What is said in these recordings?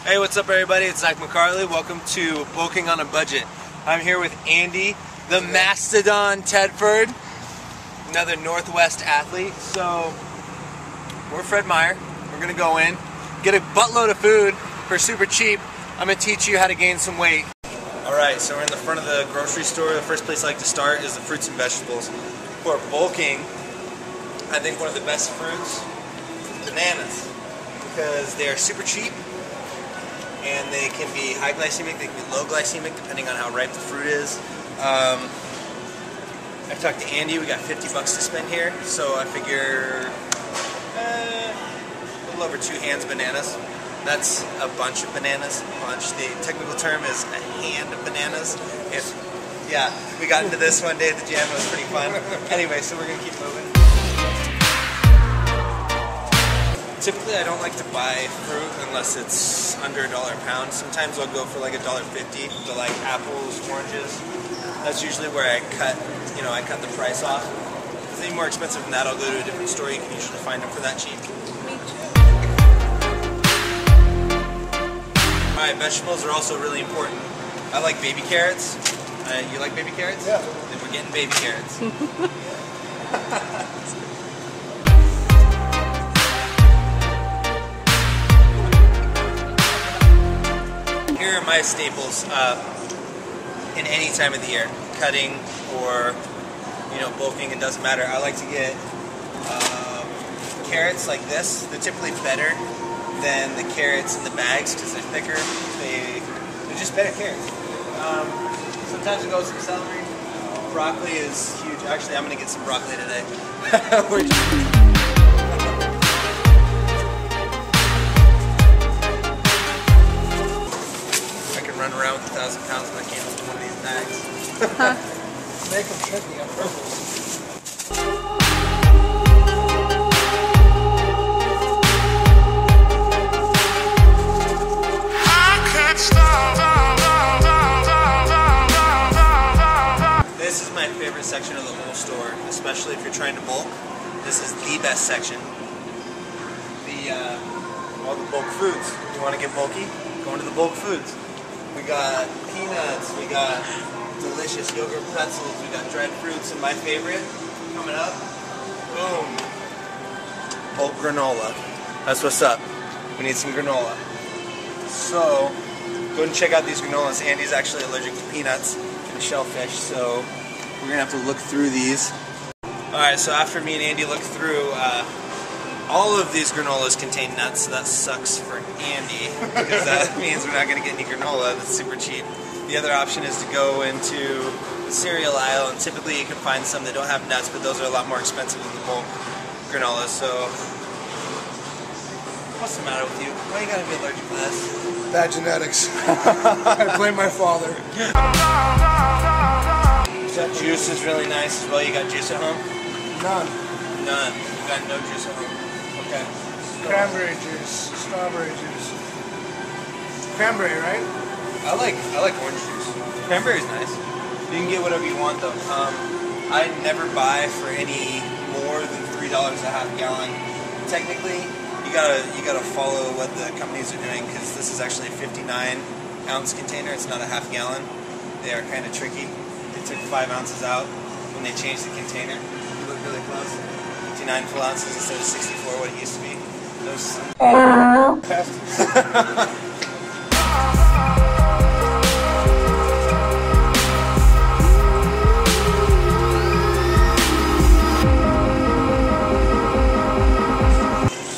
Hey, what's up everybody? It's Zack McCarley. Welcome to Bulking on a Budget. I'm here with Andy, the Mastodon Tedford, another Northwest athlete. So, we're Fred Meyer. We're gonna go in, get a buttload of food for super cheap. I'm gonna teach you how to gain some weight. Alright, so we're in the front of the grocery store. The first place I like to start is the fruits and vegetables. For bulking, I think one of the best fruits is bananas, because they are super cheap and they can be high glycemic, they can be low glycemic depending on how ripe the fruit is. I've talked to Andy, we got 50 bucks to spend here, so I figure a little over 2 hands of bananas. That's a bunch of bananas. The technical term is a hand of bananas. Yeah, we got into this one day at the gym, it was pretty fun. Anyway, so we're gonna keep moving. Typically, I don't like to buy fruit unless it's under $1 a pound. Sometimes I'll go for like $1.50 to like apples, oranges. That's usually where I cut the price off. If it's any more expensive than that, I'll go to a different store. You can usually find them for that cheap. Me too. Alright, vegetables are also really important. I like baby carrots. You like baby carrots? Yeah. Then we're getting baby carrots. Here are my staples in any time of the year, cutting or bulking, it doesn't matter. I like to get carrots like this. They're typically better than the carrots in the bags because they're thicker. They're just better carrots. Sometimes it goes with celery. Broccoli is huge. Actually, I'm gonna get some broccoli today. Run around with 1,000 pounds and I can't lift one of these bags. Make them tricky on purpose. This is my favorite section of the whole store, especially if you're trying to bulk. This is the best section. All the bulk foods. You want to get bulky? Go into the bulk foods. We got peanuts, we got delicious yogurt pretzels, we got dried fruits, and my favorite, coming up, boom, bulk granola. That's what's up. We need some granola. So, go and check out these granolas. Andy's actually allergic to peanuts and shellfish, so we're going to have to look through these. Alright, so after me and Andy look through, all of these granolas contain nuts, so that sucks for Andy, because that means we're not going to get any granola that's super cheap. The other option is to go into the cereal aisle, and typically you can find some that don't have nuts, but those are a lot more expensive than the bulk granolas, so... What's the matter with you? Why you gotta be allergic to this? Bad genetics. I blame my father. Juice is really nice as well. You got juice at home? None. None. You got no juice at home. Okay. Cranberry juice, strawberry juice. Cranberry, right? I like orange juice. Cranberry's nice. You can get whatever you want though. I never buy for any more than $3 a half gallon. Technically, you gotta follow what the companies are doing, because this is actually a 59-ounce container. It's not a half gallon. They are kind of tricky. They took 5 ounces out when they changed the container. You look really close. 59 full ounces instead of 64, what it used to be. Those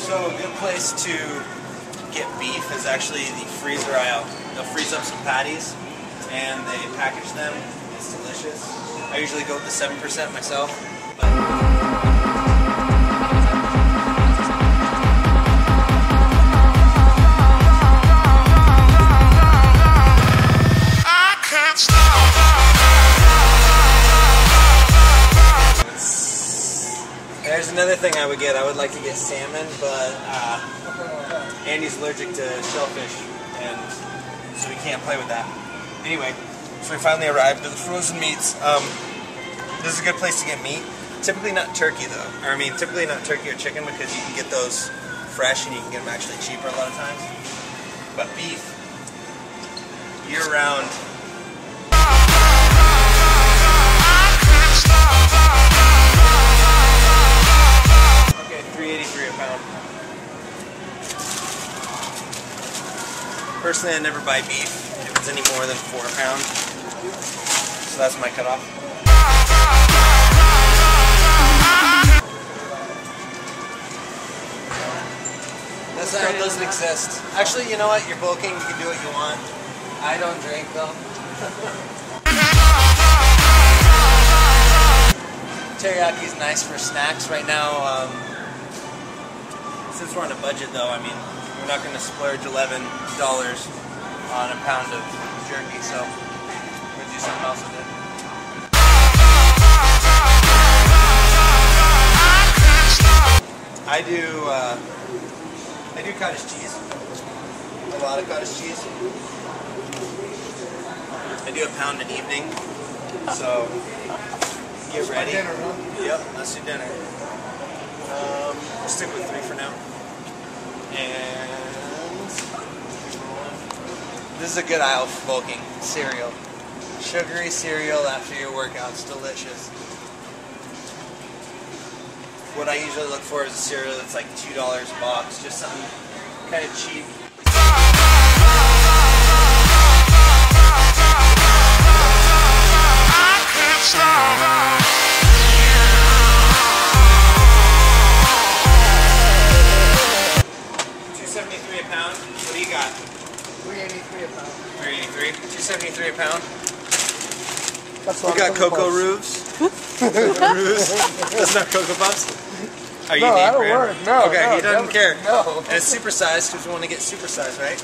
So a good place to get beef is actually the freezer aisle. They'll freeze up some patties and they package them. It's delicious. I usually go with the 7% myself. There's another thing I would get. I would like to get salmon, but Andy's allergic to shellfish, and so we can't play with that. Anyway, so we finally arrived at the frozen meats. This is a good place to get meat. Typically not turkey though, or I mean typically not turkey or chicken, because you can get those fresh and you can get them actually cheaper a lot of times. but beef, year-round. Okay, $3.83 a pound. Personally, I never buy beef if it's any more than $4 a pound. So that's my cutoff. This aisle doesn't exist. Actually, you know what? You're bulking. You can do what you want. I don't drink though. Teriyaki is nice for snacks right now. Since we're on a budget though, I mean, we're not going to splurge $11 on a pound of jerky, so we're going to do something else with it. I do cottage cheese. A lot of cottage cheese. I do a pound an evening. So get ready. Dinner, huh? Yep, let's do dinner. We'll stick with 3 for now. And this is a good aisle for bulking. Cereal. Sugary cereal after your workout's delicious. What I usually look for is a cereal that's like $2 a box, just something kind of cheap. $2.73 a pound. What do you got? $3.83 a pound. $3.83. $2.73 a pound. That's We got Cocoa Roofs. That's not Cocoa Puffs? Are you no, I don't brand? work. No, okay, no, he doesn't care. No. And it's supersized because we want to get supersized, right?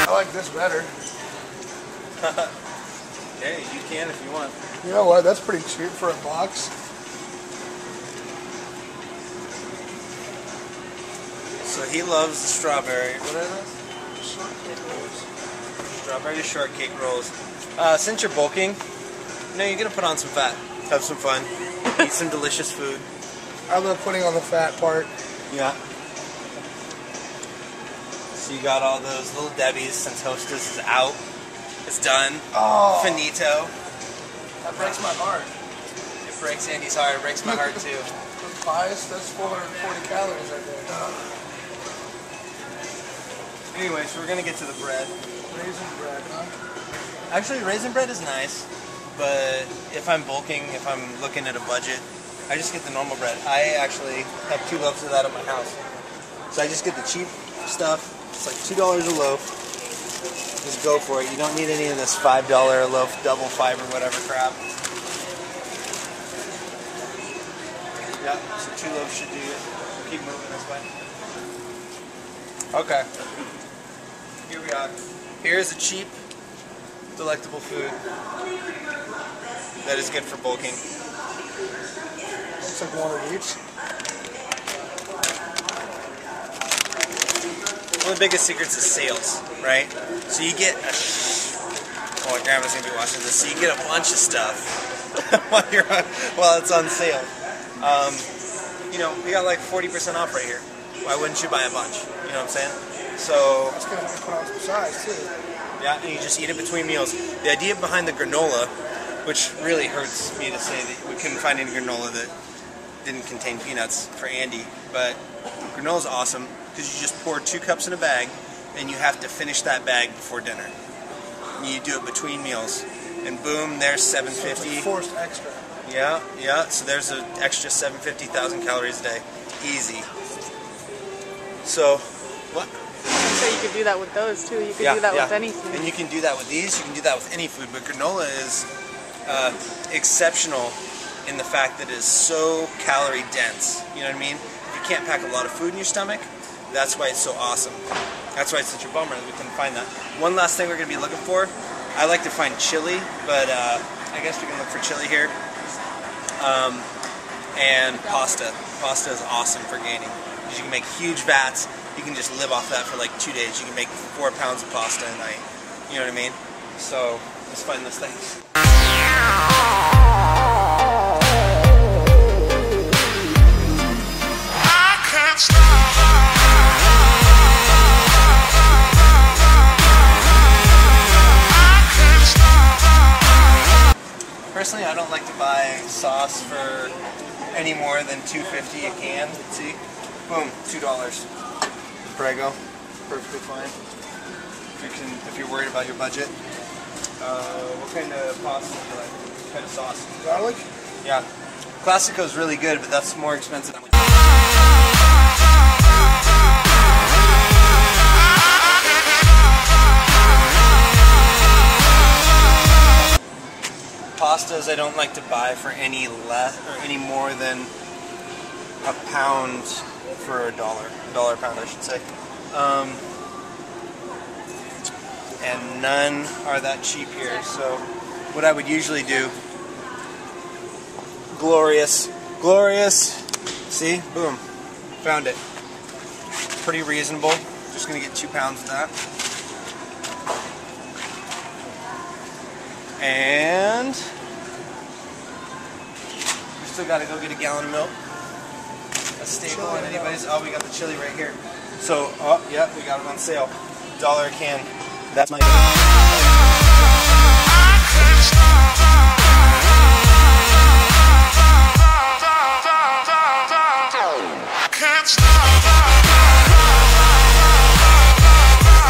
I like this better. Hey, you can if you want. You know what? That's pretty cheap for a box. So he loves the strawberry. What are those? Shortcake rolls. Strawberry shortcake rolls. Since you're bulking, you know, you're going to put on some fat. Have some fun. Eat some delicious food. I love putting on the fat part. Yeah. So you got all those little Debbies since Hostess is out. It's done. Oh. Finito. That breaks my heart. It breaks Andy's heart. It breaks my heart too. Bias, that's 440 calories right there. Anyway, so we're going to get to the bread. Raisin bread, huh? Actually, raisin bread is nice, but if I'm bulking, if I'm looking at a budget, I just get the normal bread. I actually have 2 loaves of that at my house. So I just get the cheap stuff. It's like $2 a loaf. Just go for it. You don't need any of this $5 a loaf, double fiber, whatever crap. Yeah, so 2 loaves should do it. Keep moving this way. Okay. Here we are. Here's a cheap, delectable food that is good for bulking. Looks like one of each. One of the biggest secrets is sales, right? So you get a well, Grandma's gonna be watching this. So you get a bunch of stuff while it's on sale. You know, we got like 40% off right here. Why wouldn't you buy a bunch? You know what I'm saying? So It's going to put on some size too. yeah, and you just eat it between meals. The idea behind the granola, which really hurts me to say that we couldn't find any granola that didn't contain peanuts for Andy, but granola's awesome because you just pour 2 cups in a bag and you have to finish that bag before dinner. You do it between meals, and boom, there's 750. So it's forced extra. Yeah, yeah. So there's an extra 750,000 calories a day, easy. So, what? So you could do that with those too. You could do that with anything. And you can do that with these. You can do that with any food. But granola is exceptional in the fact that it is so calorie dense. You know what I mean? If you can't pack a lot of food in your stomach, that's why it's so awesome. That's why it's such a bummer that we couldn't find that. One last thing we're going to be looking for. I like to find chili, but I guess we can look for chili here. And pasta. Pasta is awesome for gaining. Because you can make huge vats. You can just live off that for like 2 days. You can make 4 pounds of pasta a night. You know what I mean? So let's find those things. Personally, I don't like to buy sauce for any more than $2.50 a can. See? Boom, $2. Prego, perfectly fine. If you're worried about your budget. What kind of pasta do you like? What kind of sauce? Garlic? Yeah. Classico is really good, but that's more expensive. Pastas I don't like to buy for any less or any more than a pound for $1 a pound, I should say. And none are that cheap here. So what I would usually do, glorious, see, boom, found it. Pretty reasonable. Just gonna get 2 pounds of that. And we still gotta go get a gallon of milk. A staple on anybody's. Oh, we got the chili right here. So, oh, yeah, we got it on sale. $1 a can. That's my.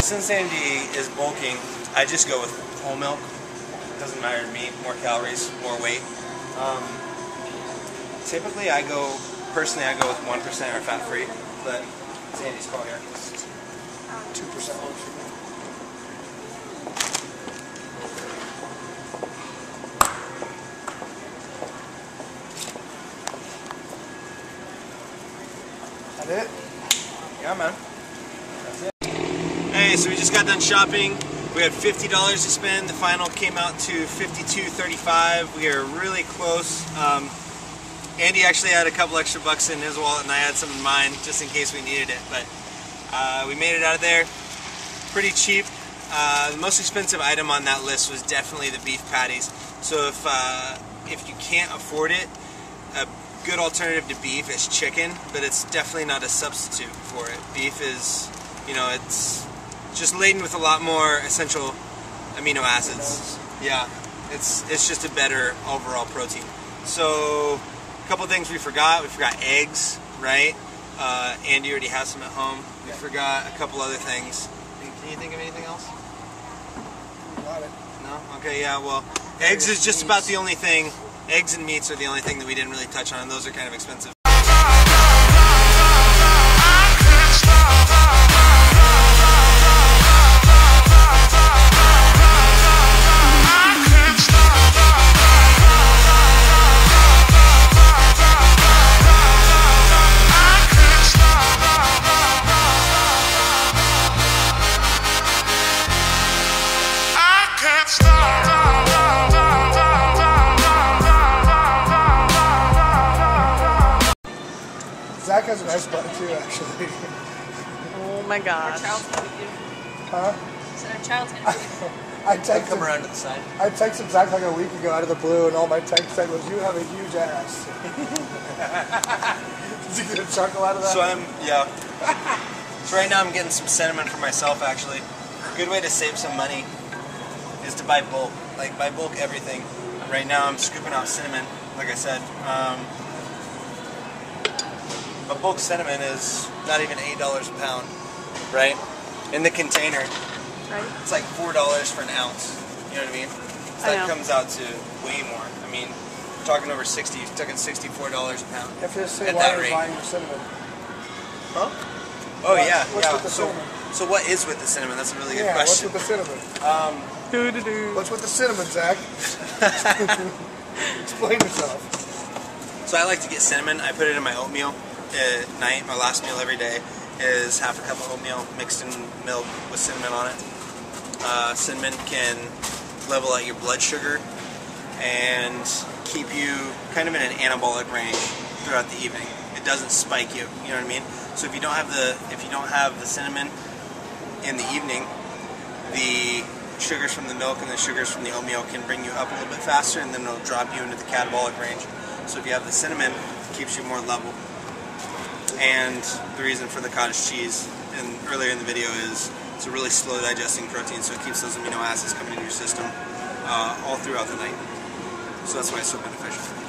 Since Andy is bulking, I just go with whole milk. Doesn't matter to me. More calories, more weight. Typically, personally, I go with 1% or fat-free, but it's Andy's call here. 2% works for me. That it? Yeah, man. That's it. Hey, so we just got done shopping. We had $50 to spend. The final came out to $52.35. We are really close. Andy actually had a couple extra bucks in his wallet, and I had some in mine just in case we needed it. But we made it out of there. Pretty cheap. The most expensive item on that list was definitely the beef patties. So if you can't afford it, a good alternative to beef is chicken, but it's definitely not a substitute for it. Beef is, it's just laden with a lot more essential amino acids. Yeah, it's just a better overall protein. So a couple things we forgot. We forgot eggs, right? Andy already has some at home. We forgot a couple other things. Can you think of anything else? Got it. No? Okay, yeah, well, eggs is just about the only thing. Eggs and meats are the only thing that we didn't really touch on, and those are kind of expensive. Zack has a nice button too, actually. Oh my gosh. Our child's gonna be Huh? So our child's gonna be I texted, Come around to the side. I texted Zack like a week ago out of the blue, and all my text said was, "You have a huge ass." Did you get a chuckle out of that? So So right now I'm getting some cinnamon for myself, actually. A good way to save some money is to buy bulk. Like, buy bulk everything. Right now I'm scooping out cinnamon, like I said. But bulk cinnamon is not even $8 a pound, right? In the container, Right? it's like $4 for an ounce. You know what I mean? So I that know. comes out to way more. I mean, we're talking over 60. You're talking $64 a pound. You have to say At why that you're rate. buying your cinnamon. Huh? Oh yeah, What's yeah. with the cinnamon? So what is with the cinnamon? That's a really good Yeah, what's question. with the cinnamon? What's with the cinnamon, Zack? Explain yourself. So I like to get cinnamon. I put it in my oatmeal at night. My last meal every day is half a cup of oatmeal mixed in milk with cinnamon on it. Cinnamon can level out your blood sugar and keep you kind of in an anabolic range throughout the evening. It doesn't spike you. You know what I mean? So if you don't have the cinnamon in the evening, the sugars from the milk and the sugars from the oatmeal can bring you up a little bit faster, and then it'll drop you into the catabolic range. So if you have the cinnamon, it keeps you more level. And the reason for the cottage cheese, and earlier in the video, is it's a really slow digesting protein, so it keeps those amino acids coming into your system all throughout the night. So that's why it's so beneficial.